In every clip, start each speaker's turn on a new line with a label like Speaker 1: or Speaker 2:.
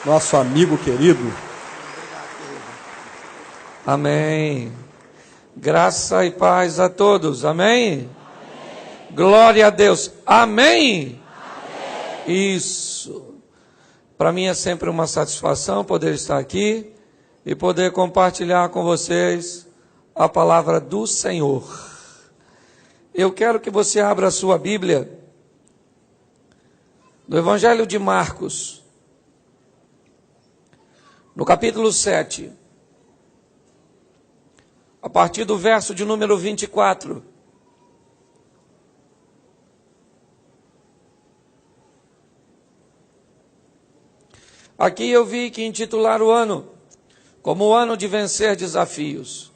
Speaker 1: nosso amigo querido.
Speaker 2: Amém. Graça e paz a todos. Amém? Glória a Deus. Amém? Isso. Para mim é sempre uma satisfação poder estar aqui e poder compartilhar com vocês a palavra do Senhor. Eu quero que você abra a sua Bíblia do Evangelho de Marcos, no capítulo 7, a partir do verso de número 24. Aqui eu vi que intitular o ano como o ano de vencer desafios.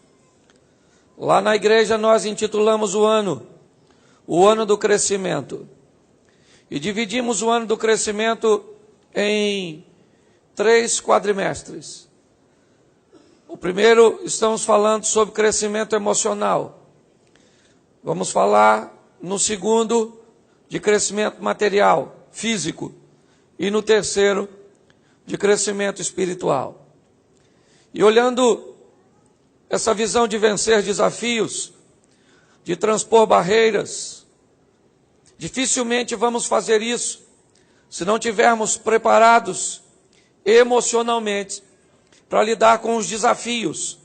Speaker 2: Lá na igreja nós intitulamos o ano do crescimento. E dividimos o ano do crescimento em 3 quadrimestres. O primeiro, estamos falando sobre crescimento emocional. Vamos falar no segundo, de crescimento material, físico. E no terceiro, de crescimento espiritual. E olhando essa visão de vencer desafios, de transpor barreiras, dificilmente vamos fazer isso se não tivermos preparados emocionalmente para lidar com os desafios.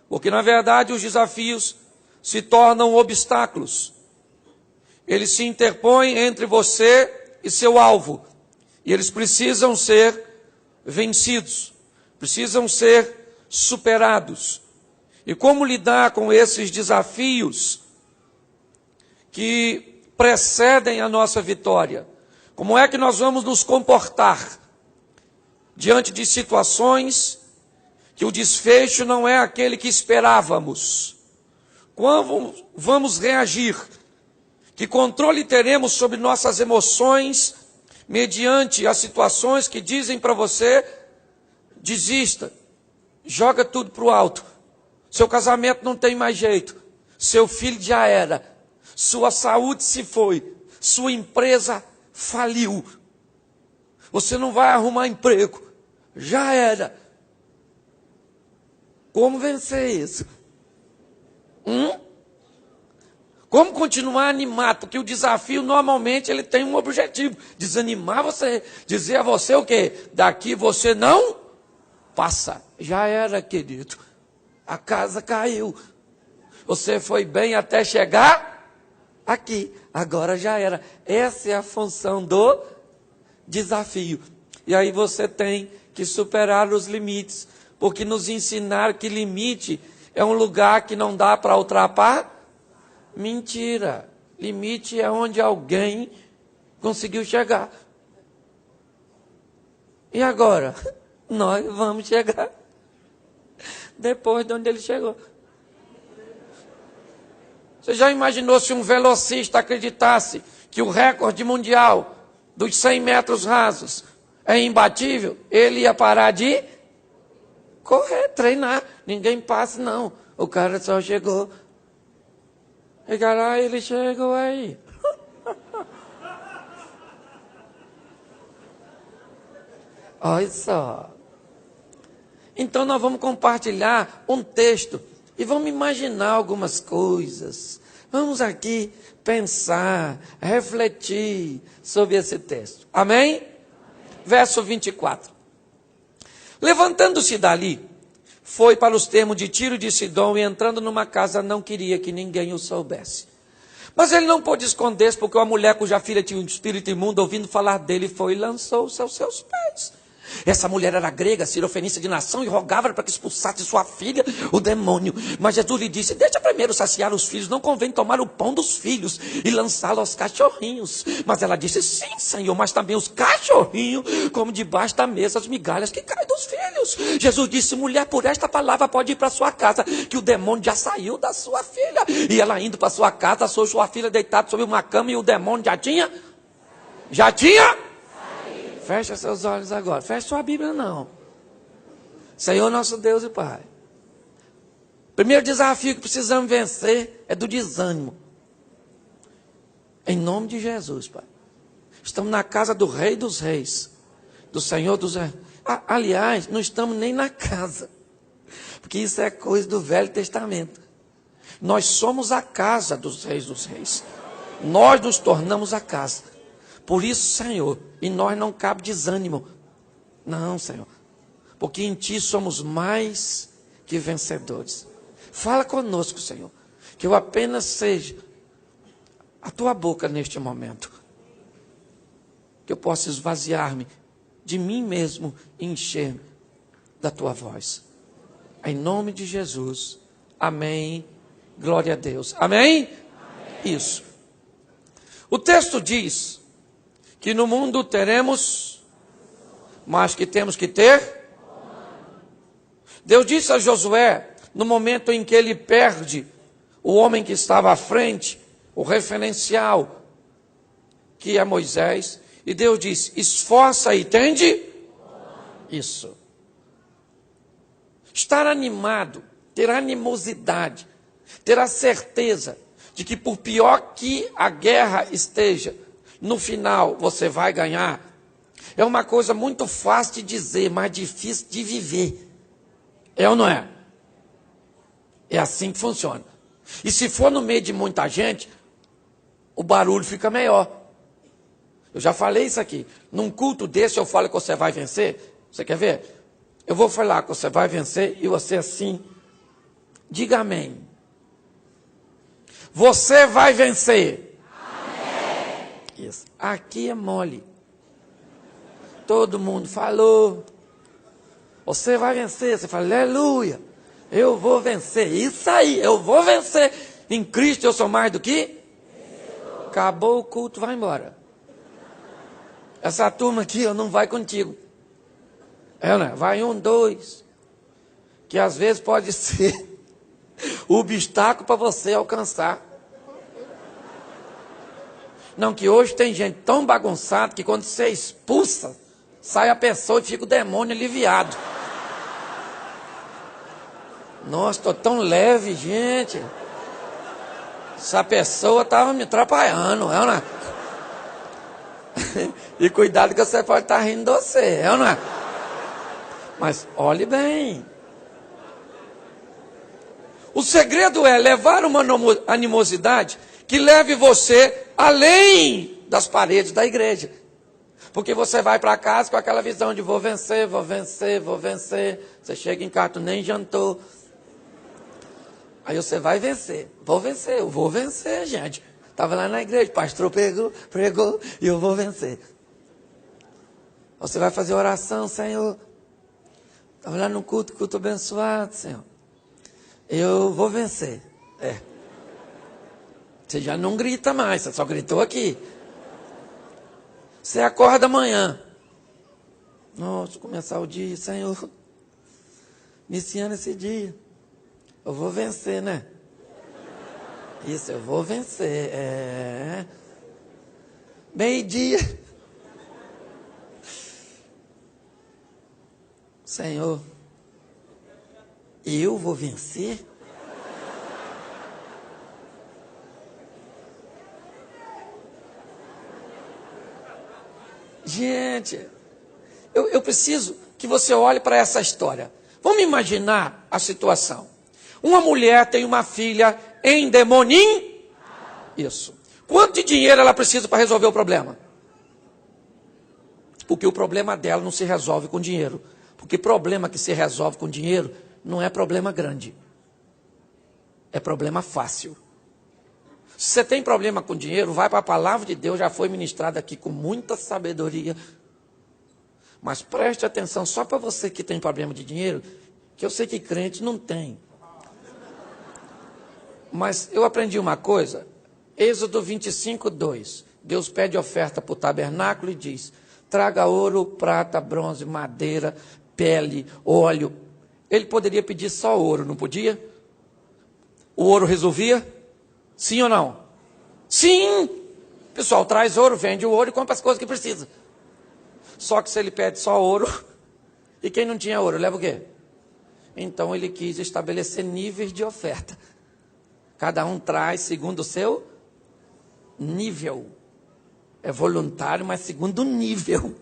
Speaker 2: Porque na verdade os desafios se tornam obstáculos. Eles se interpõem entre você e seu alvo. E eles precisam ser vencidos, precisam ser superados. E como lidar com esses desafios que precedem a nossa vitória? Como é que nós vamos nos comportar diante de situações que o desfecho não é aquele que esperávamos? Como vamos reagir? Que controle teremos sobre nossas emoções mediante as situações que dizem para você: desista, joga tudo para o alto, seu casamento não tem mais jeito, seu filho já era, sua saúde se foi, sua empresa faliu, você não vai arrumar emprego, já era. Como vencer isso? Como continuar animado? Porque o desafio normalmente ele tem um objetivo: desanimar você, dizer a você o quê? Daqui você não passa. Já era, querido. A casa caiu. Você foi bem até chegar aqui. Agora já era. Essa é a função do desafio. E aí você tem que superar os limites. Porque nos ensinaram que limite é um lugar que não dá para ultrapassar. Mentira. Limite é onde alguém conseguiu chegar. E agora? Nós vamos chegar depois de onde ele chegou. Você já imaginou se um velocista acreditasse que o recorde mundial dos 100 metros rasos é imbatível? Ele ia parar de correr, treinar. Ninguém passa, não. O cara só chegou. E caralho, ele chegou aí. Olha só. Então nós vamos compartilhar um texto e vamos imaginar algumas coisas. Vamos aqui pensar, refletir sobre esse texto. Amém? Verso 24. Levantando-se dali, foi para os termos de Tiro e de Sidom e entrando numa casa não queria que ninguém o soubesse. Mas ele não pôde esconder-se porque uma mulher cuja filha tinha um espírito imundo, ouvindo falar dele, foi e lançou-se aos seus pés. Essa mulher era grega, sirofenícia de nação, e rogava para que expulsasse sua filha, o demônio. Mas Jesus lhe disse: deixa primeiro saciar os filhos, não convém tomar o pão dos filhos e lançá-lo aos cachorrinhos. Mas ela disse: sim, Senhor, mas também os cachorrinhos comem debaixo da mesa as migalhas que caem dos filhos. Jesus disse: mulher, por esta palavra pode ir para sua casa, que o demônio já saiu da sua filha. E ela indo para sua casa, achou sua filha deitada sobre uma cama e o demônio já tinha? Fecha seus olhos agora. Fecha sua Bíblia não. Senhor nosso Deus e Pai. Primeiro desafio que precisamos vencer é do desânimo. Em nome de Jesus, Pai. Estamos na casa do Rei dos Reis, do Senhor dos... Aliás, não estamos nem na casa, porque isso é coisa do Velho Testamento. Nós somos a casa dos reis. Nós nos tornamos a casa. Por isso, Senhor, em nós não cabe desânimo. Não, Senhor, porque em Ti somos mais que vencedores. Fala conosco, Senhor, que eu apenas seja a Tua boca neste momento. Que eu possa esvaziar-me de mim mesmo e encher-me da Tua voz. Em nome de Jesus. Amém. Glória a Deus. Amém? Amém. Isso. O texto diz que no mundo teremos, mas que temos que ter. Deus disse a Josué, no momento em que ele perde o homem que estava à frente, o referencial, que é Moisés, e Deus disse, esforça e tende. Isso. Estar animado, ter animosidade, ter a certeza de que por pior que a guerra esteja, no final você vai ganhar, é uma coisa muito fácil de dizer, mas difícil de viver. É ou não é? É assim que funciona. E se for no meio de muita gente, o barulho fica maior. Eu já falei isso aqui. Num culto desse eu falo que você vai vencer. Você quer ver? Eu vou falar que você vai vencer e você assim, diga amém. Você vai vencer. Amém. Isso. Aqui é mole. Todo mundo falou. Você vai vencer. Você fala, aleluia. Eu vou vencer. Isso aí, eu vou vencer. Em Cristo eu sou mais do que? Acabou o culto, vai embora. Essa turma aqui, eu não vai contigo. Né? Vai 1, 2. Que às vezes pode ser o obstáculo para você alcançar. Não, que hoje tem gente tão bagunçada que quando você expulsa, sai a pessoa e fica o demônio aliviado. Nossa, estou tão leve, gente. Essa pessoa estava me atrapalhando, é ou não é? E cuidado que você pode estar rindo de você, é ou não é? Mas olhe bem. O segredo é levar uma animosidade que leve você além das paredes da igreja. Porque você vai para casa com aquela visão de vou vencer, vou vencer, vou vencer. Você chega em casa, tu nem jantou. Aí você vai vencer. Vou vencer, eu vou vencer, gente. Estava lá na igreja, o pastor pregou e eu vou vencer. Você vai fazer oração, Senhor. Estava lá no culto abençoado, Senhor. Eu vou vencer. Você já não grita mais, você só gritou aqui. Você acorda amanhã. Nossa, começar o dia, Senhor. Iniciando esse dia. Eu vou vencer, né? Isso, eu vou vencer. Meio-dia. Senhor, eu vou vencer? Gente, eu preciso que você olhe para essa história. Vamos imaginar a situação. Uma mulher tem uma filha endemoniada. Isso. Quanto de dinheiro ela precisa para resolver o problema? Porque o problema dela não se resolve com dinheiro. Porque problema que se resolve com dinheiro não é problema grande. É problema fácil. Se você tem problema com dinheiro, vai para a palavra de Deus, já foi ministrada aqui com muita sabedoria. Mas preste atenção, só para você que tem problema de dinheiro, que eu sei que crente não tem. Mas eu aprendi uma coisa, Êxodo 25, 2. Deus pede oferta para o tabernáculo e diz, traga ouro, prata, bronze, madeira, pele, óleo. Ele poderia pedir só ouro, não podia? O ouro resolvia? Sim ou não? Sim! O pessoal traz ouro, vende o ouro e compra as coisas que precisa. Só que se ele pede só ouro, e quem não tinha ouro, leva o quê? Então ele quis estabelecer níveis de oferta. Cada um traz segundo o seu nível. É voluntário, mas segundo o nível.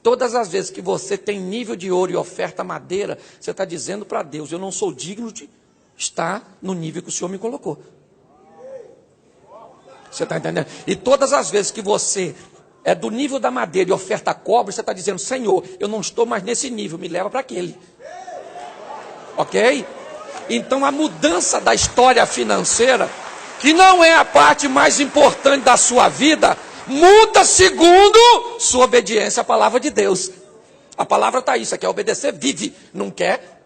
Speaker 2: Todas as vezes que você tem nível de ouro e oferta madeira, você está dizendo para Deus, eu não sou digno de estar no nível que o Senhor me colocou. Você está entendendo? E todas as vezes que você é do nível da madeira e oferta cobre, você está dizendo, Senhor, eu não estou mais nesse nível, me leva para aquele. Ok? Então a mudança da história financeira, que não é a parte mais importante da sua vida, muda segundo sua obediência à palavra de Deus. A palavra está aí, você quer obedecer, vive, não quer?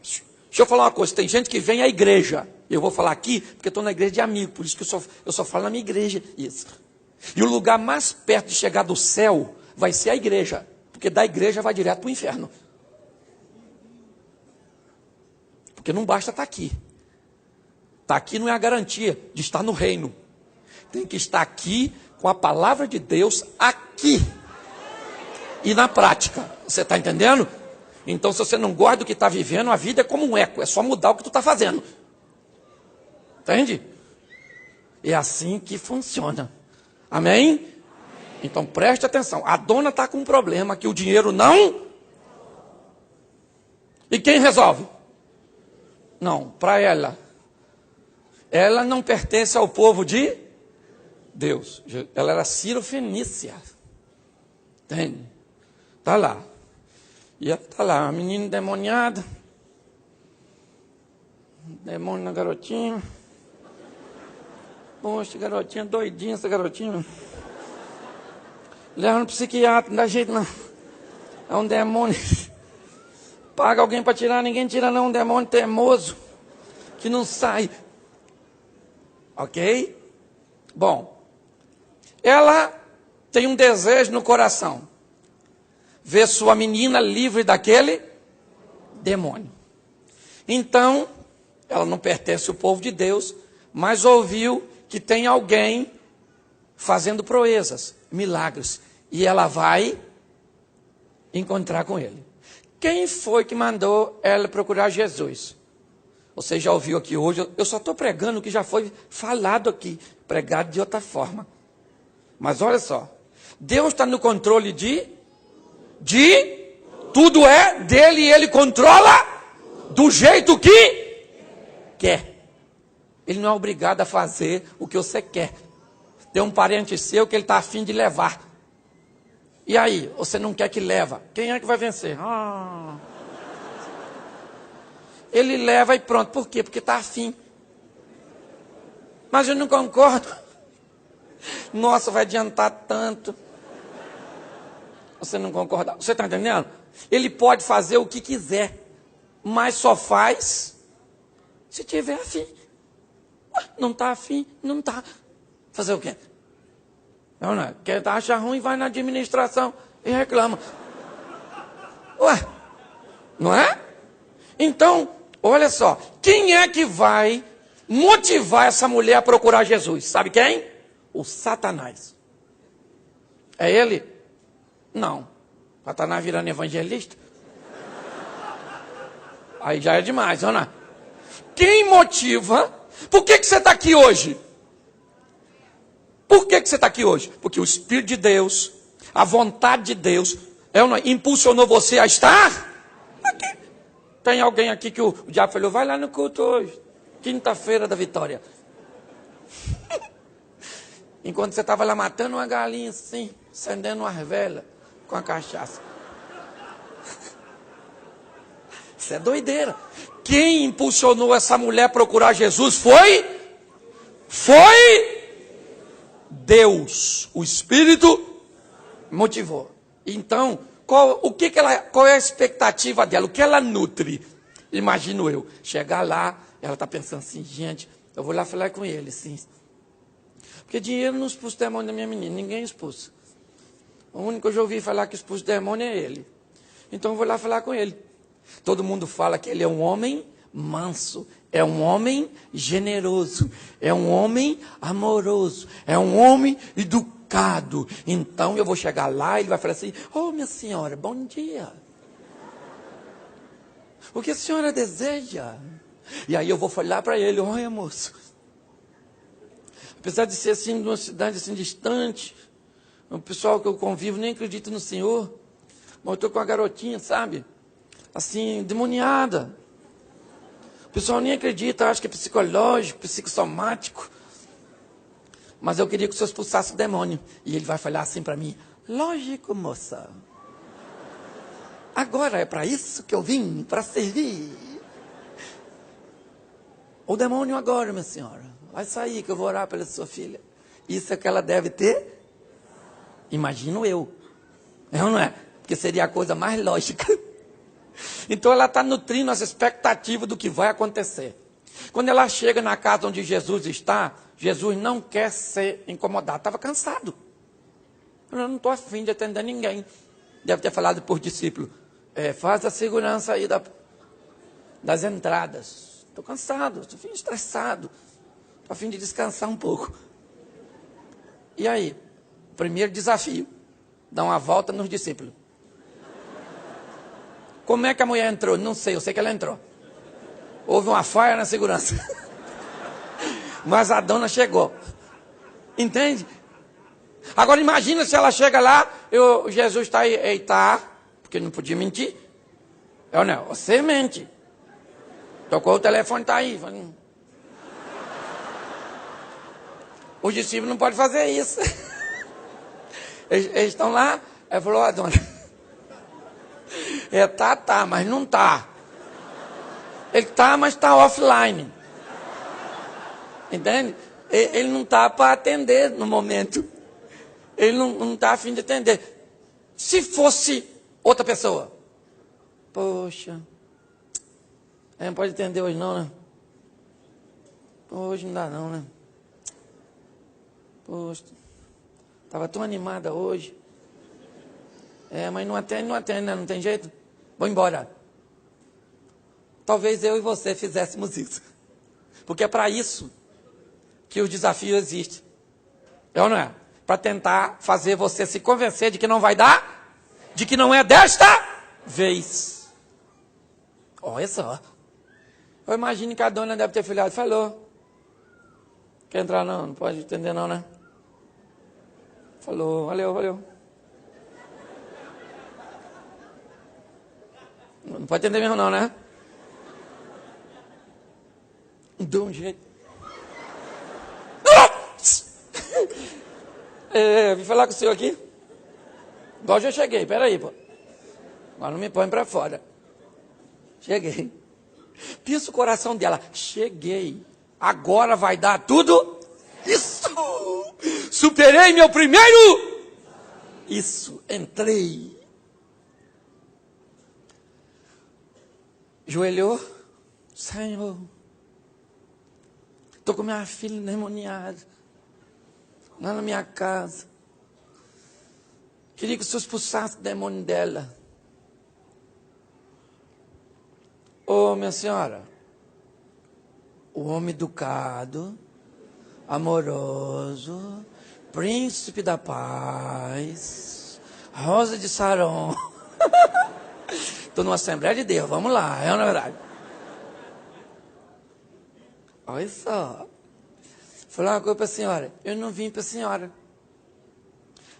Speaker 2: Deixa eu falar uma coisa, tem gente que vem à igreja, eu vou falar aqui, porque estou na igreja de amigo, por isso que eu só falo na minha igreja, isso. E o lugar mais perto de chegar do céu, vai ser a igreja, porque da igreja vai direto para o inferno. Porque não basta estar aqui. Estar aqui não é a garantia de estar no reino. Tem que estar aqui com a palavra de Deus aqui. E na prática. Você está entendendo? Então se você não gosta do que está vivendo, a vida é como um eco. É só mudar o que tu está fazendo. Entende? É assim que funciona. Amém? Então preste atenção. A dona está com um problema que o dinheiro não... E quem resolve? Não, para ela. Ela não pertence ao povo de Deus. Ela era Ciro-fenícia. Entende? Está lá. E ela está lá, uma menina endemoniada. Demônio na garotinha. Poxa, garotinha doidinha, essa garotinha. Leva no psiquiatra, não dá jeito não. É um demônio. Paga alguém para tirar, ninguém tira não, um demônio teimoso, que não sai. Ok? Bom, ela tem um desejo no coração. Ver sua menina livre daquele demônio. Então, ela não pertence ao povo de Deus, mas ouviu que tem alguém fazendo proezas, milagres. E ela vai encontrar com ele. Quem foi que mandou ela procurar Jesus? Você já ouviu aqui hoje, eu só estou pregando o que já foi falado aqui, pregado de outra forma. Mas olha só, Deus está no controle de tudo é dele e ele controla do jeito que quer. Ele não é obrigado a fazer o que você quer. Tem um parente seu que ele está afim de levar. E aí, você não quer que leva? Quem é que vai vencer? Ele leva e pronto. Por quê? Porque está afim. Mas eu não concordo. Nossa, vai adiantar tanto. Você não concorda? Você está entendendo? Ele pode fazer o que quiser, mas só faz se tiver afim. Não está afim? Não está. Fazer o quê? Não, não. Quem acha ruim vai na administração e reclama. Ué, não é? Então, olha só. Quem é que vai motivar essa mulher a procurar Jesus? Sabe quem? O Satanás. É ele? Não. Satanás virando evangelista? Aí já é demais, não é? Quem motiva? Por que você está aqui hoje? Por que você está aqui hoje? Porque o Espírito de Deus, a vontade de Deus, impulsionou você a estar aqui. Tem alguém aqui que o diabo falou, vai lá no culto hoje, quinta-feira da vitória. Enquanto você estava lá matando uma galinha assim, acendendo umas velas com a cachaça. Isso é doideira. Quem impulsionou essa mulher a procurar Jesus foi Deus. O Espírito motivou. Então, qual é a expectativa dela? O que ela nutre? Imagino eu. Chegar lá, ela está pensando assim, gente, eu vou lá falar com ele, sim. Porque dinheiro não expulsa o demônio da minha menina, ninguém expulsa. O único que eu já ouvi falar que expulsa o demônio é ele. Então eu vou lá falar com ele. Todo mundo fala que ele é um homem manso, é um homem generoso, é um homem amoroso, é um homem educado. Então eu vou chegar lá e ele vai falar assim, oh minha senhora, bom dia. O que a senhora deseja? E aí eu vou falar para ele, olha moço, apesar de ser assim, de uma cidade assim distante, o pessoal que eu convivo nem acredita no Senhor, Mas eu estou com uma garotinha, sabe? Assim, demoniada. O pessoal nem acredita, acha que é psicológico, psicossomático. Mas eu queria que o senhor expulsasse o demônio. E ele vai falar assim para mim: lógico, moça. Agora é para isso que eu vim, para servir. O demônio agora, minha senhora, vai sair que eu vou orar pela sua filha. Isso é que ela deve ter? Imagino eu. É ou não é? Porque seria a coisa mais lógica. Então ela está nutrindo as expectativas do que vai acontecer. Quando ela chega na casa onde Jesus está, Jesus não quer ser incomodado. Estava cansado. Eu não estou afim de atender ninguém. Deve ter falado por discípulo: faz a segurança aí das entradas. Estou cansado, estou afim de estressado. Estou afim de descansar um pouco. E aí? Primeiro desafio: dá uma volta nos discípulos. Como é que a mulher entrou? Não sei, eu sei que ela entrou. Houve uma falha na segurança. Mas a dona chegou. Entende? Agora imagina se ela chega lá, Jesus está aí, eita, porque não podia mentir. Eu não, você mente. Tocou o telefone, está aí. Os discípulos não podem fazer isso. Eles estão lá, ela falou: a dona, tá, mas não tá. Ele tá, mas está offline. Entende? Ele não está para atender no momento. Ele não está a fim de atender. Se fosse outra pessoa: poxa, não pode atender hoje não, né? Hoje não dá não, né? Poxa, estava tão animada hoje. Mas não atende, né? Não tem jeito. Vou embora. Talvez eu e você fizéssemos isso. Porque é para isso que o desafio existe. É ou não é? Para tentar fazer você se convencer de que não vai dar, de que não é desta vez. Olha só. Eu imagino que a dona deve ter filhado. Falou: quer entrar não? Não pode atender não, né? Falou: valeu. Não pode atender mesmo não, né? De um jeito. Vim falar com o senhor aqui. Igual já cheguei, peraí, pô. Agora não me põe pra fora. Cheguei. Pensa o coração dela: cheguei. Agora vai dar tudo isso. Superei meu primeiro. Isso, entrei. Joelhou: Senhor, estou com minha filha endemoniada lá na minha casa. Queria que o Senhor expulsasse o demônio dela. Ô, minha senhora, o homem educado, amoroso, príncipe da paz, Rosa de Saron. Estou numa Assembleia de Deus, vamos lá, é uma verdade. Olha só. Vou falar uma coisa para a senhora: eu não vim para a senhora.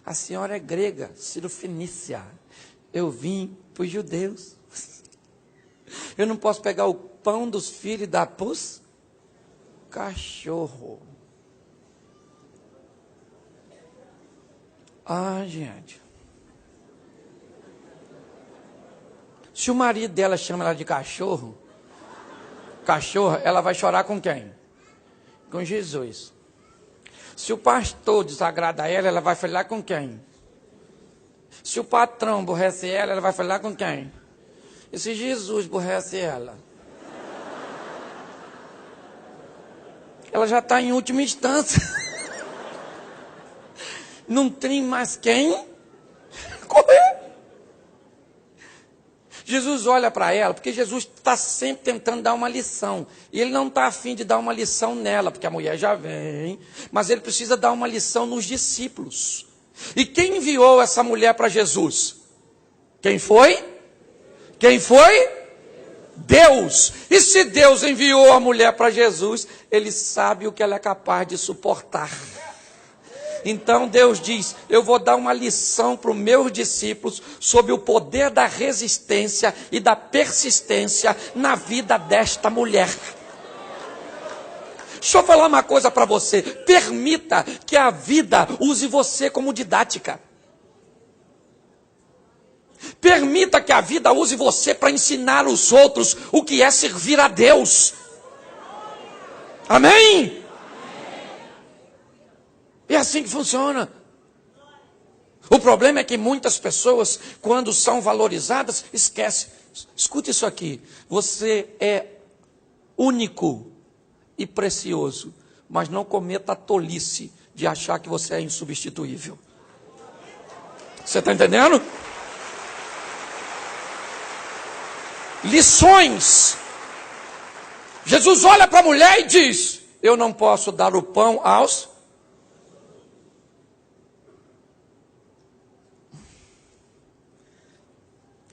Speaker 2: A senhora é grega, cirofenícia. Eu vim para os judeus. Eu não posso pegar o pão dos filhos e dar pros cachorro. Gente. Se o marido dela chama ela de cachorra, ela vai chorar com quem? Com Jesus. Se o pastor desagrada ela, ela vai falar com quem? Se o patrão aborrece ela vai falar com quem? E se Jesus aborrece ela? Ela já está em última instância. Não tem mais quem correr. Jesus olha para ela, porque Jesus está sempre tentando dar uma lição. E ele não está afim de dar uma lição nela, porque a mulher já vem. Mas ele precisa dar uma lição nos discípulos. E quem enviou essa mulher para Jesus? Quem foi? Quem foi? Deus. E se Deus enviou a mulher para Jesus, ele sabe o que ela é capaz de suportar. Então Deus diz, eu vou dar uma lição para os meus discípulos sobre o poder da resistência e da persistência na vida desta mulher. Deixa eu falar uma coisa para você, permita que a vida use você como didática. Permita que a vida use você para ensinar os outros o que é servir a Deus. Amém? É assim que funciona. O problema é que muitas pessoas, quando são valorizadas, esquecem. Escute isso aqui. Você é único e precioso, mas não cometa a tolice de achar que você é insubstituível. Você está entendendo? Lições. Jesus olha para a mulher e diz, eu não posso dar o pão aos...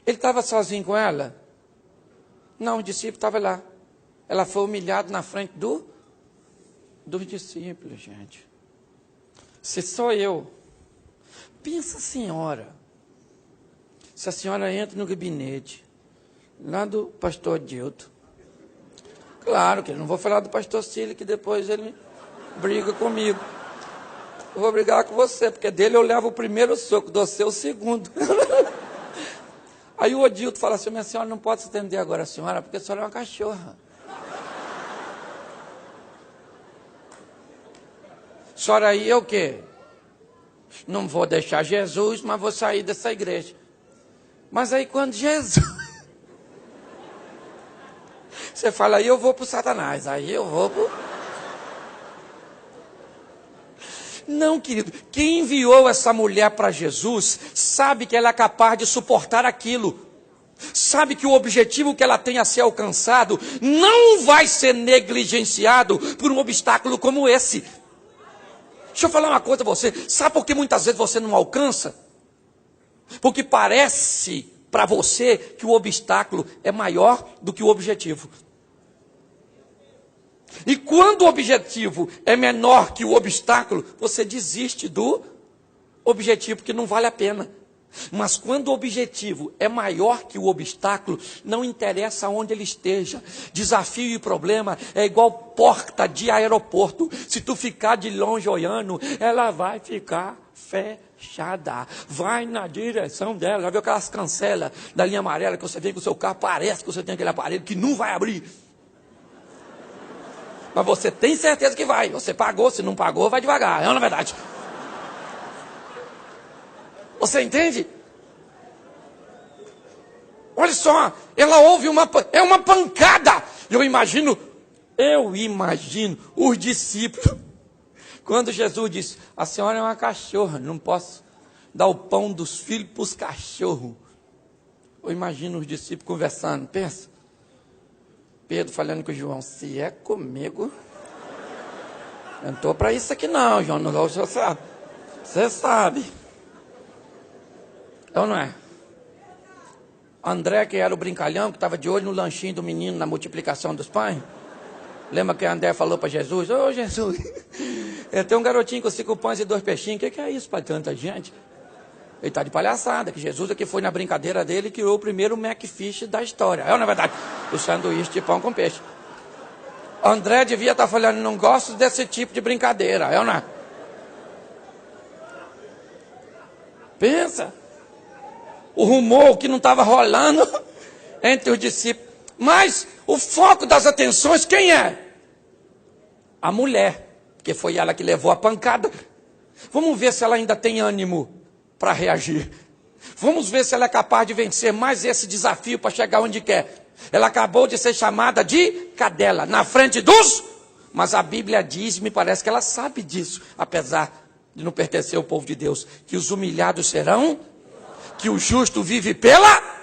Speaker 2: Ele estava sozinho com ela? Não, o discípulo estava lá. Ela foi humilhada na frente dos discípulos, gente. Se sou eu, pensa a senhora. Se a senhora entra no gabinete, lá do pastor Dilton. Claro que eu não vou falar do pastor Cílio, que depois ele briga comigo. Eu vou brigar com você, porque dele eu levo o primeiro soco, do seu o segundo. Aí o Odilto fala assim, minha senhora não pode se atender agora a senhora, porque a senhora é uma cachorra. A senhora aí é o quê? Não vou deixar Jesus, mas vou sair dessa igreja. Mas aí quando Jesus... Você fala, aí eu vou para o Satanás, aí eu vou para... Não, querido, quem enviou essa mulher para Jesus, sabe que ela é capaz de suportar aquilo. Sabe que o objetivo que ela tem a ser alcançado não vai ser negligenciado por um obstáculo como esse. Deixa eu falar uma coisa a você, sabe por que muitas vezes você não alcança? Porque parece para você que o obstáculo é maior do que o objetivo. E quando o objetivo é menor que o obstáculo, você desiste do objetivo, porque não vale a pena. Mas quando o objetivo é maior que o obstáculo, não interessa onde ele esteja. Desafio e problema é igual porta de aeroporto. Se tu ficar de longe olhando, ela vai ficar fechada. Vai na direção dela. Já viu aquelas cancelas da linha amarela que você vem com o seu carro, parece que você tem aquele aparelho que não vai abrir. Mas você tem certeza que vai. Você pagou, se não pagou, vai devagar. É uma verdade. Você entende? Olha só, ela ouve uma pancada. Eu imagino os discípulos. Quando Jesus disse, a senhora é uma cachorra, não posso dar o pão dos filhos para os cachorros. Eu imagino os discípulos conversando, pensa. Pedro falando com o João, se é comigo, eu não estou para isso aqui não, João, não, você sabe. Você sabe. Então não é? André, que era o brincalhão, que estava de olho no lanchinho do menino na multiplicação dos pães. Lembra que André falou para Jesus, ô Jesus, tem um garotinho com 5 pães e 2 peixinhos, o que é isso para tanta gente? Ele está de palhaçada, que Jesus aqui foi na brincadeira dele e criou o primeiro McFish da história. É ou não é verdade? O sanduíche de pão com peixe. André devia estar falando, não gosto desse tipo de brincadeira. É ou não é? Pensa. O rumor que não estava rolando entre os discípulos. Mas o foco das atenções, quem é? A mulher, porque foi ela que levou a pancada. Vamos ver se ela ainda tem ânimo para reagir. Vamos ver se ela é capaz de vencer mais esse desafio para chegar onde quer. Ela acabou de ser chamada de cadela, na frente dos... Mas a Bíblia diz, me parece que ela sabe disso, apesar de não pertencer ao povo de Deus, que os humilhados serão, que o justo vive pela...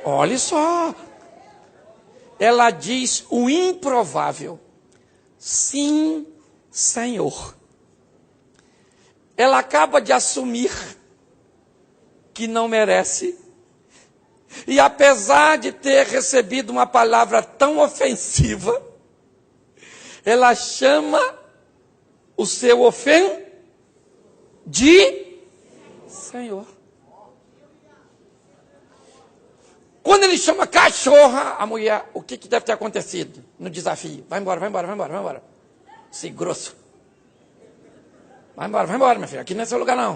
Speaker 2: Olha só. Ela diz o improvável. Sim, Senhor. Ela acaba de assumir que não merece. E apesar de ter recebido uma palavra tão ofensiva, Ela chama o seu ofendido de Senhor. Quando ele chama cachorra, a mulher, o que deve ter acontecido no desafio? Vai embora, vai embora, vai embora, vai embora. Esse grosso. Vai embora, minha filha. Aqui não é seu lugar, não.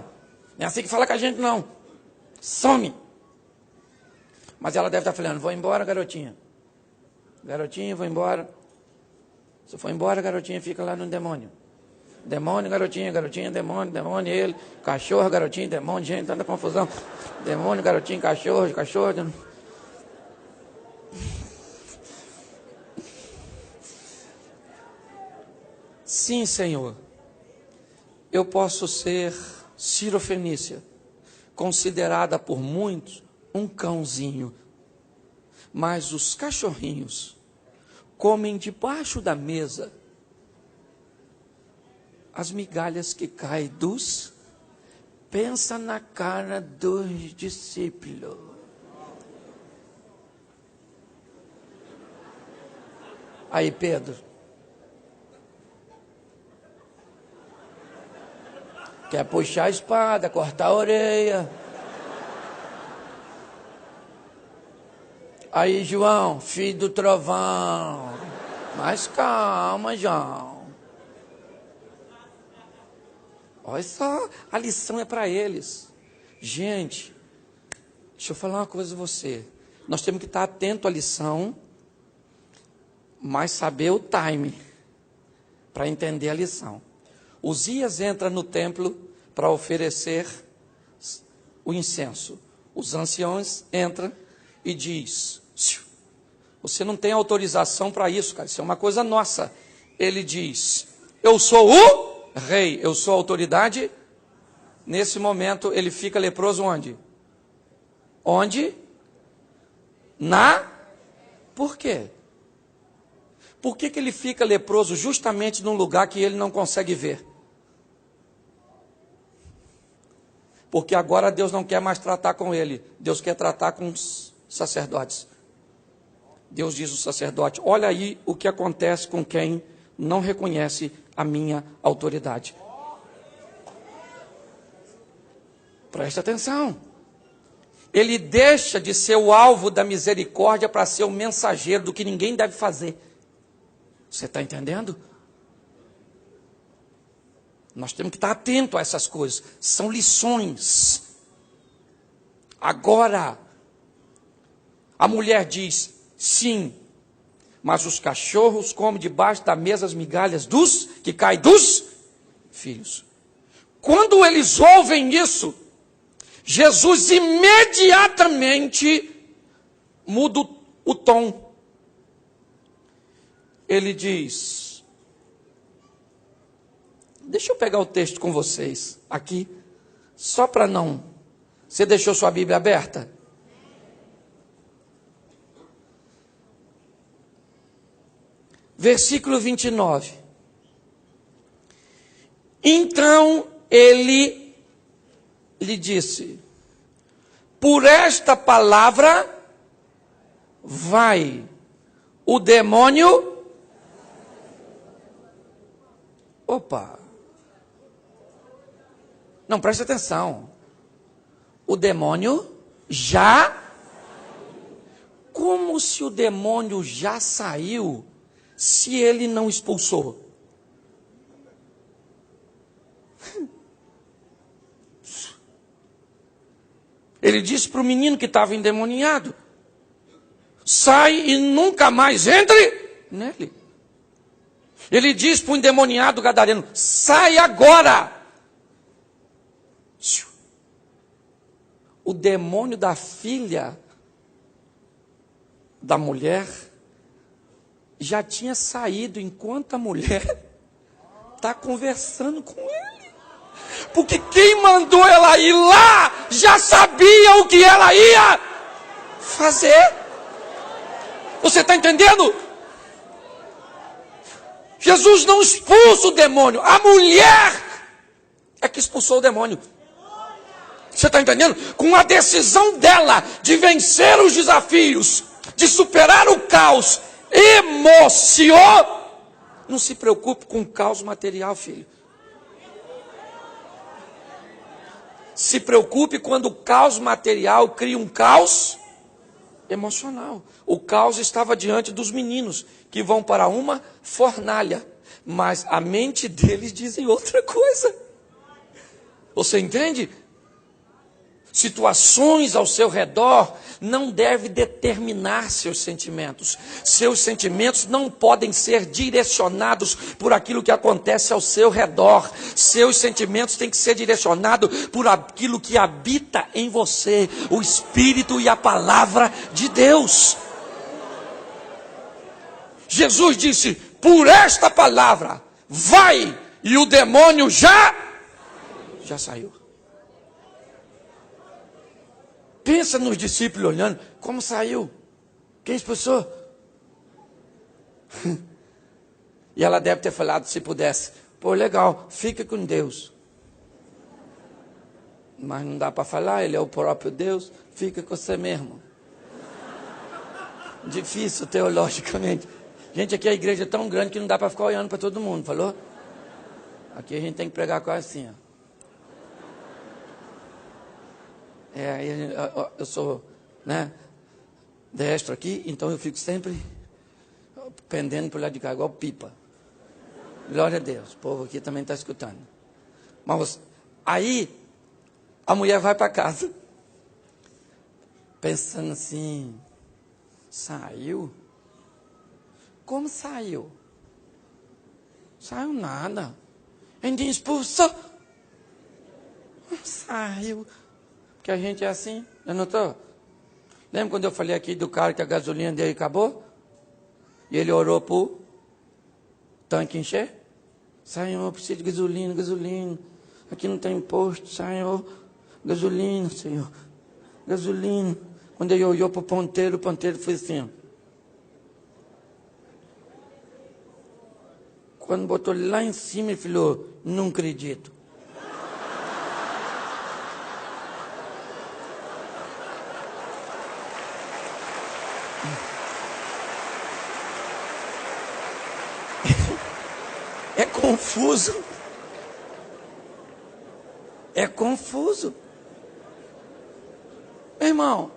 Speaker 2: Não é assim que fala com a gente, não. Some. Mas ela deve estar falando, vou embora, garotinha. Garotinha, vou embora. Se for embora, garotinha, fica lá no demônio. Demônio, garotinha, demônio, ele. Cachorro, garotinho, demônio, gente, tanta confusão. Demônio, garotinho, cachorro. Sim, Senhor. Eu posso ser Cirofenícia, considerada por muitos um cãozinho. Mas os cachorrinhos comem debaixo da mesa as migalhas que caem dos... Pensa na cara dos discípulos. Aí, Pedro. Quer puxar a espada, cortar a orelha. Aí, João, filho do trovão. Mas calma, João. Olha só, a lição é para eles. Gente, deixa eu falar uma coisa a você. Nós temos que estar atento à lição, mas saber o time para entender a lição. Uzias entra no templo para oferecer o incenso. Os anciãos entram e diz: você não tem autorização para isso, cara. Isso é uma coisa nossa. Ele diz: eu sou o rei, eu sou a autoridade. Nesse momento ele fica leproso onde? Onde? Por quê? Por que ele fica leproso justamente num lugar que ele não consegue ver? Porque agora Deus não quer mais tratar com ele. Deus quer tratar com os sacerdotes. Deus diz ao sacerdote: olha aí o que acontece com quem não reconhece a minha autoridade. Presta atenção. Ele deixa de ser o alvo da misericórdia para ser o mensageiro do que ninguém deve fazer. Você está entendendo? Nós temos que estar atentos a essas coisas. São lições. Agora, a mulher diz: sim, mas os cachorros comem debaixo da mesa as migalhas que caem dos filhos. Quando eles ouvem isso, Jesus imediatamente muda o tom. Ele diz... Deixa eu pegar o texto com vocês aqui, só para não... Você deixou sua Bíblia aberta? Versículo 29. Então ele lhe disse: por esta palavra vai o demônio... Opa! Não, preste atenção. O demônio já... Como se o demônio já saiu se ele não expulsou? Ele disse para o menino que estava endemoniado: sai e nunca mais entre nele. Ele diz para o endemoniado gadareno: sai agora. O demônio da filha da mulher já tinha saído enquanto a mulher está conversando com ele. Porque quem mandou ela ir lá já sabia o que ela ia fazer. Você está entendendo? Jesus não expulsa o demônio. A mulher é que expulsou o demônio. Você está entendendo? Com a decisão dela de vencer os desafios, de superar o caos emocional, Não se preocupe com o caos material, filho. Se preocupe quando o caos material cria um caos emocional. O caos estava diante dos meninos, que vão para uma fornalha. Mas a mente deles dizem outra coisa. Você entende? Situações ao seu redor não devem determinar seus sentimentos. Seus sentimentos não podem ser direcionados por aquilo que acontece ao seu redor. Seus sentimentos têm que ser direcionados por aquilo que habita em você, o Espírito e a palavra de Deus. Jesus disse: por esta palavra, vai, e o demônio já saiu. Pensa nos discípulos olhando, como saiu? Quem expulsou? E ela deve ter falado, se pudesse, pô, legal, fica com Deus. Mas não dá para falar, ele é o próprio Deus, fica com você mesmo. Difícil teologicamente. Gente, aqui a igreja é tão grande que não dá para ficar olhando para todo mundo, falou? Aqui a gente tem que pregar quase assim, ó. Eu sou, destro aqui, então eu fico sempre pendendo para o lado de cá, igual pipa. Glória a Deus, o povo aqui também está escutando. Mas aí, a mulher vai para casa, pensando assim, saiu? Como saiu? Saiu nada. Ninguém expulsou. Saiu. Que a gente é assim, eu não estou? Lembra quando eu falei aqui do cara que a gasolina dele acabou? E ele orou para o tanque encher? Senhor, preciso de gasolina. Aqui não tem imposto, Senhor. Gasolina, Senhor. Gasolina. Quando ele olhou para o ponteiro foi assim, ó. Quando botou lá em cima, ele falou, não acredito. É confuso. É confuso. Meu irmão,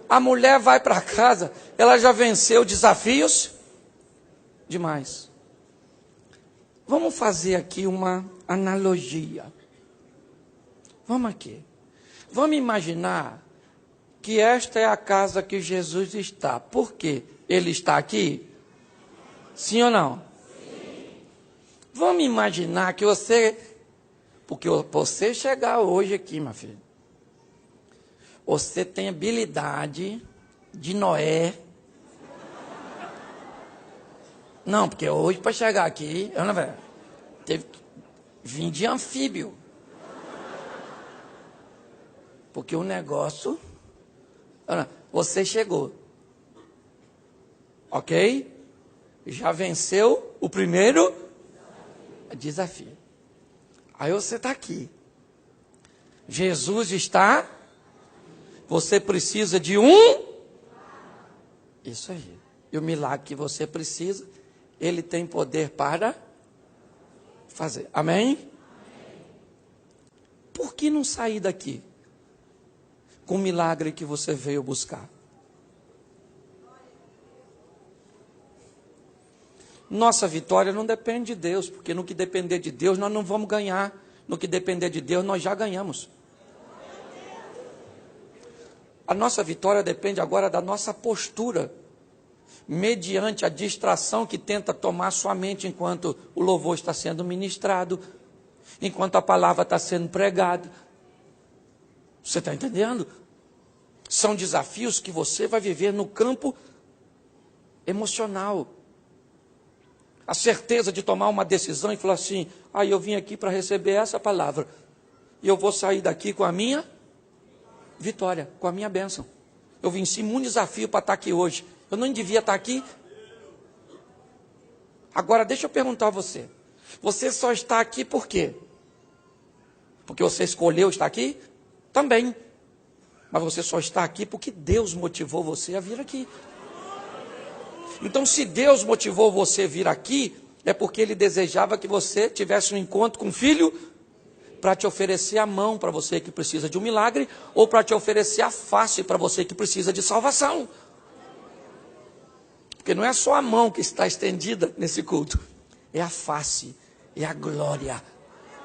Speaker 2: a mulher vai para casa, ela já venceu desafios demais. Vamos fazer aqui uma analogia. Vamos aqui. Vamos imaginar que esta é a casa que Jesus está. Por quê? Ele está aqui? Sim ou não? Vamos imaginar que porque você chegar hoje aqui, minha filha, você tem habilidade de Noé. Não, porque hoje para chegar aqui, teve que vir de anfíbio. Porque o negócio, você chegou. Ok? Já venceu o primeiro desafio. Aí você está aqui. Jesus está. Você precisa de isso aí. E o milagre que você precisa, Ele tem poder para fazer. Amém? Por que não sair daqui com o milagre que você veio buscar? Nossa vitória não depende de Deus, porque no que depender de Deus nós não vamos ganhar. No que depender de Deus nós já ganhamos. A nossa vitória depende agora da nossa postura, mediante a distração que tenta tomar sua mente enquanto o louvor está sendo ministrado, enquanto a palavra está sendo pregada. Você está entendendo? São desafios que você vai viver no campo emocional. A certeza de tomar uma decisão e falar assim, eu vim aqui para receber essa palavra, e eu vou sair daqui com a minha vitória, com a minha bênção. Eu venci um desafio para estar aqui hoje. Eu não devia estar aqui. Agora, deixa eu perguntar a você. Você só está aqui por quê? Porque você escolheu estar aqui? Também. Mas você só está aqui porque Deus motivou você a vir aqui. Então, se Deus motivou você a vir aqui, É porque ele desejava que você tivesse um encontro com o Filho para te oferecer a mão para você que precisa de um milagre, ou para te oferecer a face para você que precisa de salvação. Porque não é só a mão que está estendida nesse culto, é a face, é a glória.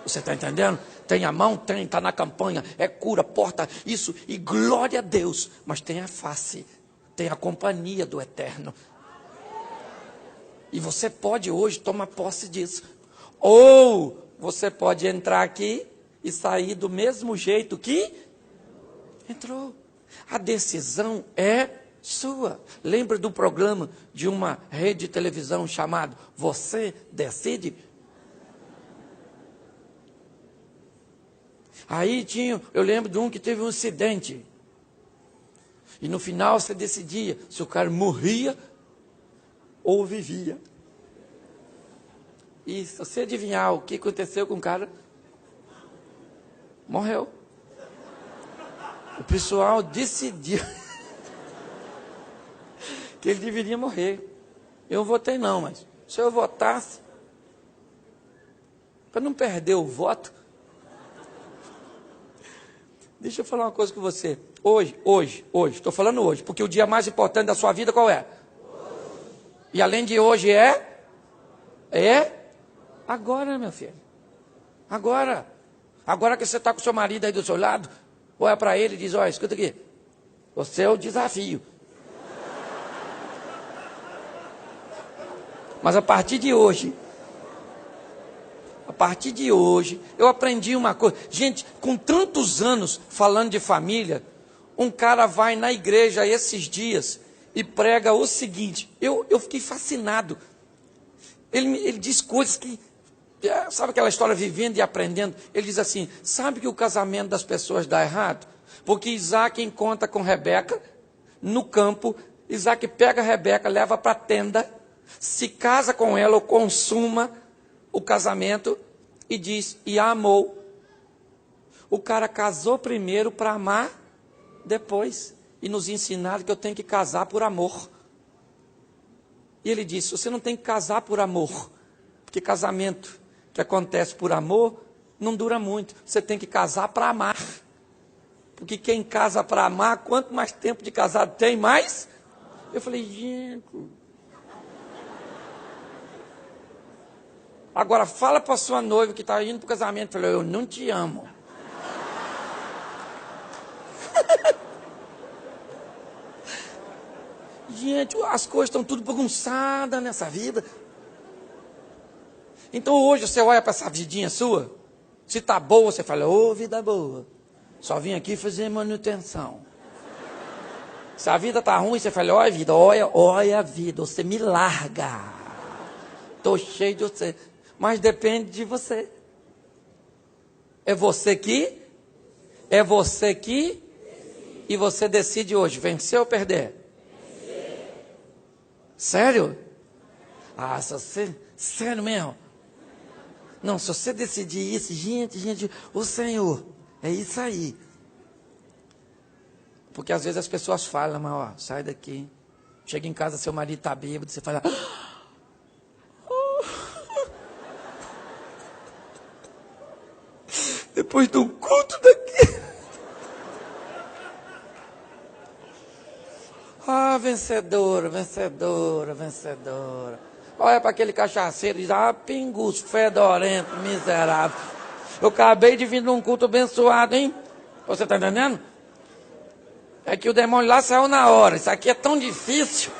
Speaker 2: Você está entendendo? Tem a mão, está na campanha, é cura, porta, isso, e glória a Deus. Mas tem a face, tem a companhia do Eterno. E você pode hoje tomar posse disso. Ou você pode entrar aqui e sair do mesmo jeito que entrou. A decisão é sua. Lembra do programa de uma rede de televisão chamado Você Decide? Aí eu lembro de um que teve um acidente. E no final você decidia se o cara morria ou vivia. E se você adivinhar o que aconteceu com o cara, morreu. O pessoal decidiu que ele deveria morrer. Eu votei não, mas se eu votasse, para não perder o voto, deixa eu falar uma coisa com você. Hoje, estou falando hoje, porque o dia mais importante da sua vida qual é? E além de hoje é agora, meu filho. Agora que você está com seu marido aí do seu lado, olha para ele e diz, olha, escuta aqui, você é o desafio. Mas a partir de hoje, eu aprendi uma coisa. Gente, com tantos anos falando de família, um cara vai na igreja esses dias e prega o seguinte, eu fiquei fascinado. Ele diz coisas que, sabe aquela história vivendo e aprendendo? Ele diz assim, sabe que o casamento das pessoas dá errado? Porque Isaac encontra com Rebeca no campo, Isaac pega a Rebeca, leva para a tenda, se casa com ela ou consuma o casamento e diz, e a amou. O cara casou primeiro para amar depois. E nos ensinaram que eu tenho que casar por amor. E ele disse, você não tem que casar por amor, porque casamento que acontece por amor não dura muito. Você tem que casar para amar. Porque quem casa para amar, quanto mais tempo de casado tem, mais? Eu falei, gente... Agora fala para sua noiva que está indo para o casamento, falou, eu não te amo. Gente, as coisas estão tudo bagunçadas nessa vida. Então hoje você olha para essa vidinha sua, se está boa, você fala, ô vida boa, só vim aqui fazer manutenção. Se a vida está ruim, você fala, olha vida, olha a vida, você me larga. Estou cheio de você. Mas depende de você. É você que e você decide hoje, vencer ou perder? Vencer. Sério? Ah, sério mesmo? Não, se você decidir isso, gente, o Senhor, é isso aí. Porque às vezes as pessoas falam, mas ó, sai daqui. Chega em casa, seu marido está bêbado, você fala... Depois do culto daqui. Ah, vencedora. Olha para aquele cachaceiro e diz, pingus, fedorento, miserável. Eu acabei de vir num culto abençoado, hein? Você está entendendo? É que o demônio lá saiu na hora. Isso aqui é tão difícil.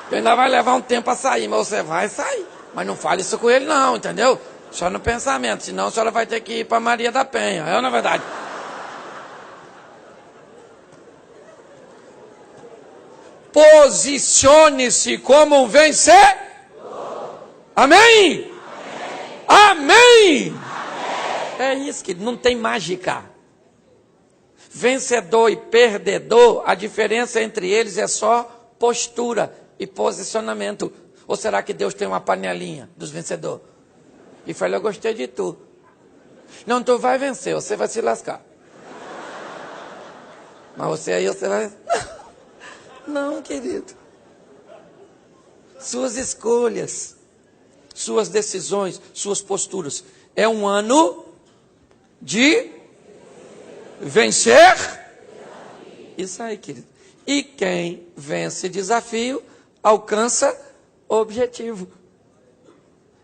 Speaker 2: Que ainda vai levar um tempo a sair, mas você vai sair. Mas não fale isso com ele não, entendeu? Só no pensamento, senão a senhora vai ter que ir para Maria da Penha. É ou não é verdade? Posicione-se como um vencedor. Amém? Amém? É isso que não tem mágica. Vencedor e perdedor, a diferença entre eles é só postura e posicionamento. Ou será que Deus tem uma panelinha dos vencedores? E falou, eu gostei de tu. Não, tu vai vencer, você vai se lascar. Mas você vai... Não, querido. Suas escolhas suas decisões, suas posturas. É um ano de vencer. Isso aí, querido. E quem vence desafio, alcança objetivo.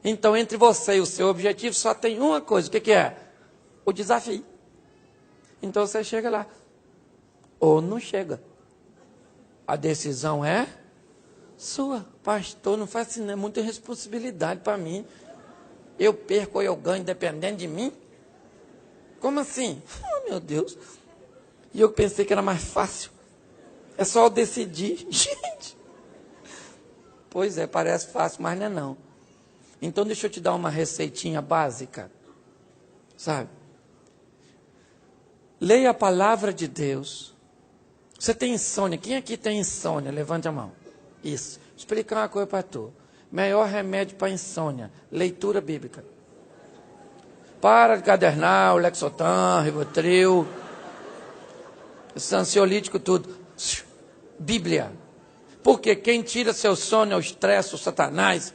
Speaker 2: Então, entre você e o seu objetivo, só tem uma coisa. O que é? O desafio. Então, você chega lá. Ou não chega. A decisão é sua. Pastor, não faz assim, é muita responsabilidade para mim. Eu perco ou eu ganho, dependendo de mim? Como assim? Oh, meu Deus. E eu pensei que era mais fácil. É só eu decidir. Gente. Pois é, parece fácil, mas não é não. Então deixa eu te dar uma receitinha básica. Sabe? Leia a palavra de Deus. Você tem insônia? Quem aqui tem insônia? Levante a mão. Isso. Vou explicar uma coisa para tu. Melhor remédio para insônia. Leitura bíblica. Para de cadernar, Lexotan, Rivotril, esse ansiolítico, tudo. Bíblia. Porque quem tira seu sono é o estresse, o Satanás.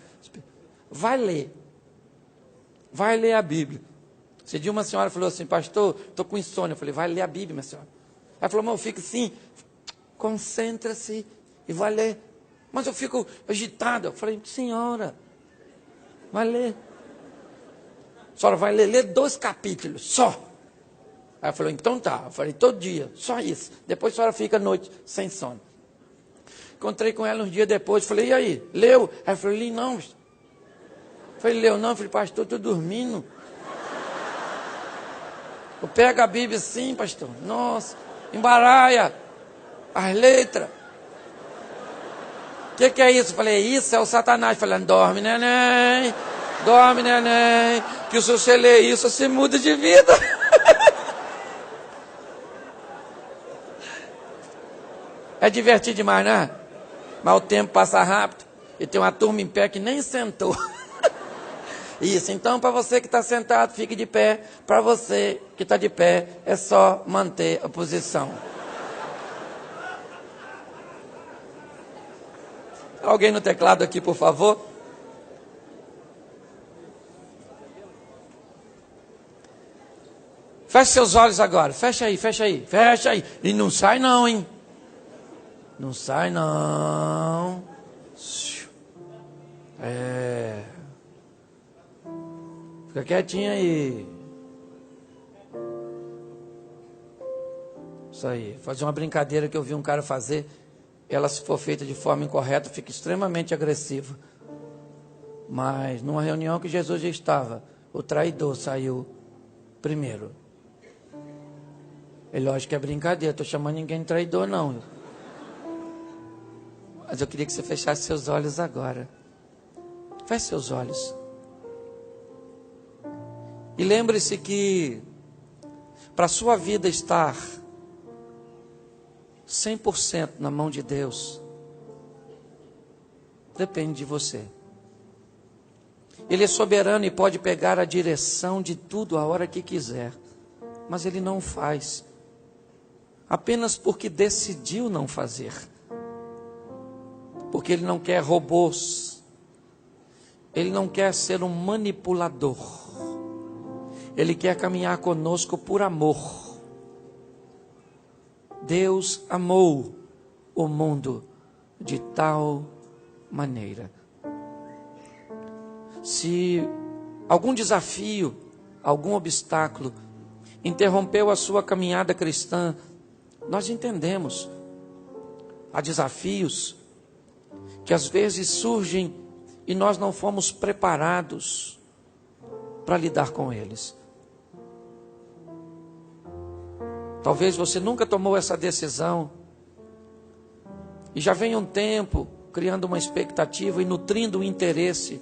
Speaker 2: Vai ler. Vai ler a Bíblia. Esse dia uma senhora falou assim, pastor, estou com insônia. Eu falei, vai ler a Bíblia, minha senhora. Ela falou, mas eu fico assim, concentra-se e vai ler. Mas eu fico agitada. Eu falei, senhora, vai ler. A senhora vai ler 2 capítulos, só. Aí ela falou, então tá. Eu falei, todo dia, só isso. Depois a senhora fica à noite sem sono. Encontrei com ela uns dias depois, falei, e aí, leu? Ela falou, li não. Eu falei, leu não? Eu falei, pastor, estou dormindo. Eu pego a Bíblia assim, pastor, nossa, embaralha as letras. O que é isso? Eu falei, isso é o Satanás falando, dorme, neném, que se você ler isso, você muda de vida. É divertido demais, né? Mas o tempo passa rápido e tem uma turma em pé que nem sentou. Isso, então para você que está sentado, fique de pé. Para você que está de pé, é só manter a posição. Alguém no teclado aqui, por favor? Feche seus olhos agora. Fecha aí. E não sai não, hein? Não sai não. Fica quietinho aí. Isso aí. Fazer uma brincadeira que eu vi um cara fazer. Ela, se for feita de forma incorreta, fica extremamente agressiva. Mas numa reunião que Jesus já estava, o traidor saiu primeiro. É lógico que é brincadeira, estou chamando ninguém de traidor não. Mas eu queria que você fechasse seus olhos agora. Feche seus olhos. E lembre-se que para a sua vida estar 100% na mão de Deus, depende de você. Ele é soberano e pode pegar a direção de tudo a hora que quiser. Mas Ele não faz. Apenas porque decidiu não fazer. Porque Ele não quer robôs. Ele não quer ser um manipulador. Ele quer caminhar conosco por amor. Deus amou o mundo de tal maneira. Se algum desafio, algum obstáculo interrompeu a sua caminhada cristã, nós entendemos. Há desafios que às vezes surgem e nós não fomos preparados para lidar com eles. Talvez você nunca tomou essa decisão e já vem um tempo criando uma expectativa e nutrindo um interesse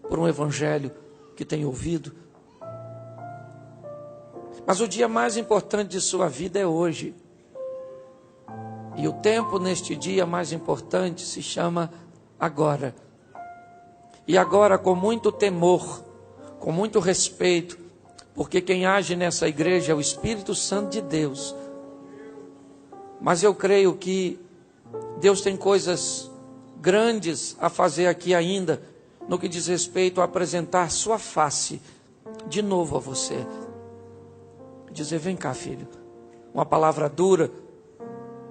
Speaker 2: por um evangelho que tem ouvido. Mas o dia mais importante de sua vida é hoje. E o tempo neste dia mais importante se chama agora. E agora, com muito temor, com muito respeito, porque quem age nessa igreja é o Espírito Santo de Deus. Mas eu creio que Deus tem coisas grandes a fazer aqui ainda, no que diz respeito a apresentar sua face de novo a você. Dizer: vem cá, filho. Uma palavra dura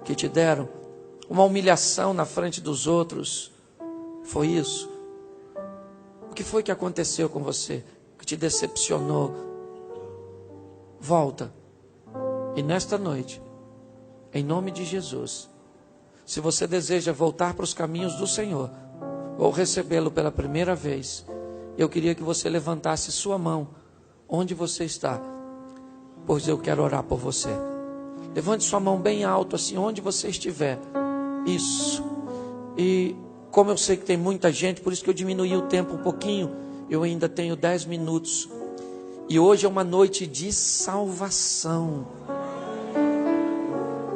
Speaker 2: que te deram, uma humilhação na frente dos outros, foi isso? O que foi que aconteceu com você, que te decepcionou? Volta. E nesta noite, em nome de Jesus, se você deseja voltar para os caminhos do Senhor, ou recebê-lo pela primeira vez, eu queria que você levantasse sua mão, onde você está, pois eu quero orar por você. Levante sua mão bem alto, assim, onde você estiver. Isso. E como eu sei que tem muita gente, por isso que eu diminuí o tempo um pouquinho, eu ainda tenho 10 minutos. E hoje é uma noite de salvação.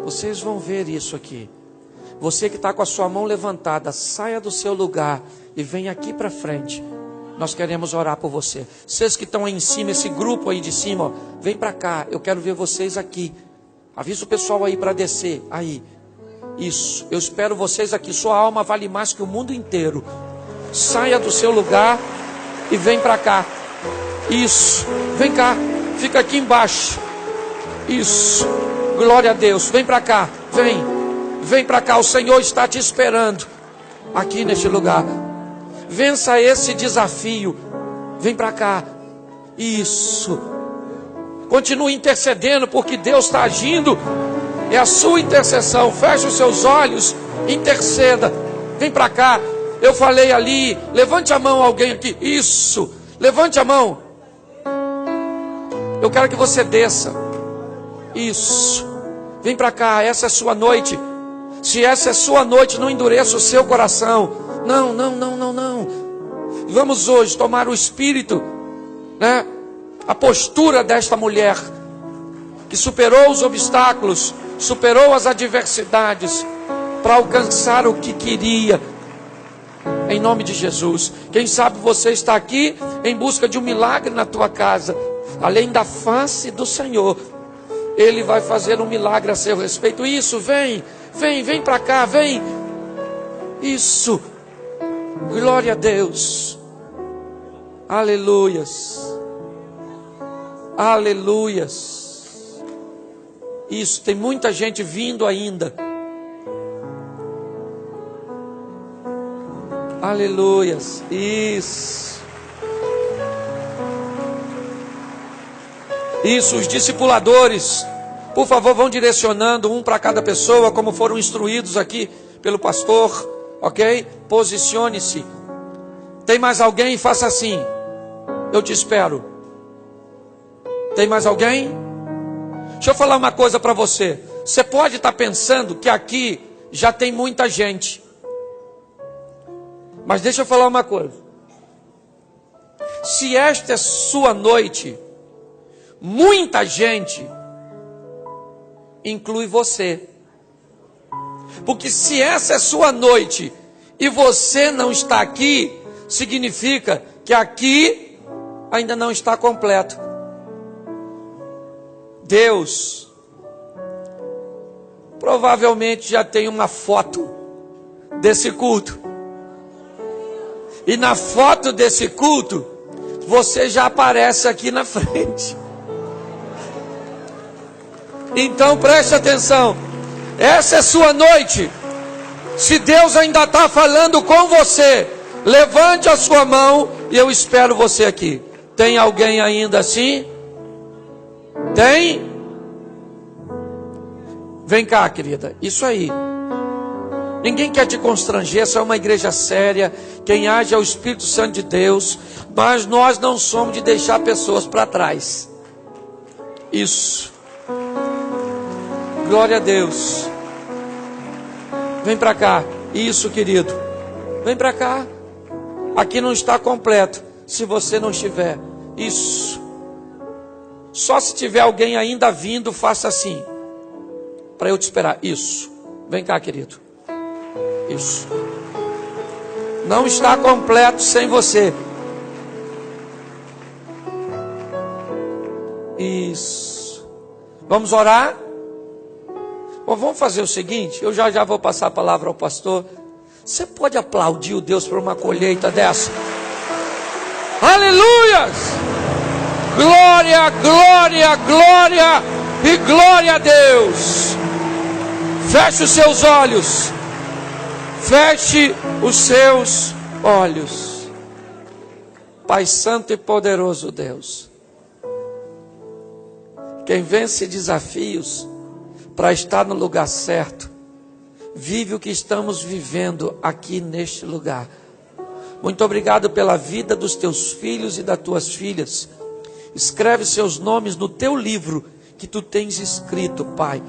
Speaker 2: Vocês vão ver isso aqui. Você que está com a sua mão levantada, saia do seu lugar e venha aqui para frente. Nós queremos orar por você. Vocês que estão aí em cima, esse grupo aí de cima, ó, vem para cá, eu quero ver vocês aqui. Avisa o pessoal aí para descer, aí. Isso, eu espero vocês aqui. Sua alma vale mais que o mundo inteiro. Saia do seu lugar e vem para cá. Isso, vem cá, fica aqui embaixo. Isso, glória a Deus. Vem para cá, vem para cá. O Senhor está te esperando aqui neste lugar. Vença esse desafio. Vem para cá. Isso. Continue intercedendo, porque Deus está agindo. É a sua intercessão. Feche os seus olhos, interceda. Vem para cá. Eu falei ali, levante a mão alguém aqui. Isso, levante a mão. Eu quero que você desça. Isso, vem para cá. Essa é a sua noite. Se essa é a sua noite, não endureça o seu coração. Não. Vamos hoje tomar o espírito, né? A postura desta mulher que superou os obstáculos, superou as adversidades para alcançar o que queria. Em nome de Jesus. Quem sabe você está aqui em busca de um milagre na tua casa. Além da face do Senhor, Ele vai fazer um milagre a seu respeito. Isso, vem para cá, vem. Isso. Glória a Deus. Aleluias. Aleluias. Isso, tem muita gente vindo ainda. Aleluias. Isso. Isso, os discipuladores, por favor, vão direcionando um para cada pessoa, como foram instruídos aqui pelo pastor, ok? Posicione-se. Tem mais alguém? Faça assim. Eu te espero. Tem mais alguém? Deixa eu falar uma coisa para você. Você pode estar pensando que aqui já tem muita gente. Mas deixa eu falar uma coisa. Se esta é sua noite, muita gente inclui você. Porque se essa é sua noite e você não está aqui, significa que aqui ainda não está completo. Deus provavelmente já tem uma foto desse culto. E na foto desse culto, você já aparece aqui na frente. Então preste atenção. Essa é sua noite. Se Deus ainda está falando com você, levante a sua mão e eu espero você aqui. Tem alguém ainda assim? Tem? Vem cá, querida. Isso aí. Ninguém quer te constranger, essa é uma igreja séria. Quem age é o Espírito Santo de Deus. Mas nós não somos de deixar pessoas para trás. Isso. Glória a Deus. Vem para cá. Isso, querido. Vem para cá. Aqui não está completo se você não estiver. Isso. Só se tiver alguém ainda vindo, faça assim. Para eu te esperar. Isso. Vem cá, querido. Isso. Não está completo sem você. Isso. Vamos orar? Bom, vamos fazer o seguinte. Eu já vou passar a palavra ao pastor. Você pode aplaudir o Deus por uma colheita dessa? Aleluias! Glória, glória, glória e glória a Deus. Feche os seus olhos. Feche os seus olhos. Pai Santo e poderoso Deus, quem vence desafios para estar no lugar certo, vive o que estamos vivendo aqui neste lugar. Muito obrigado pela vida dos teus filhos e das tuas filhas. Escreve seus nomes no teu livro que tu tens escrito, Pai.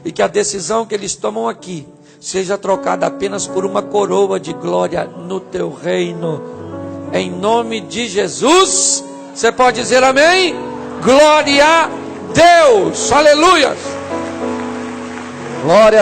Speaker 2: E que a decisão que eles tomam aqui seja trocada apenas por uma coroa de glória no teu reino. Em nome de Jesus, você pode dizer amém? Glória a Deus, aleluia. Glória a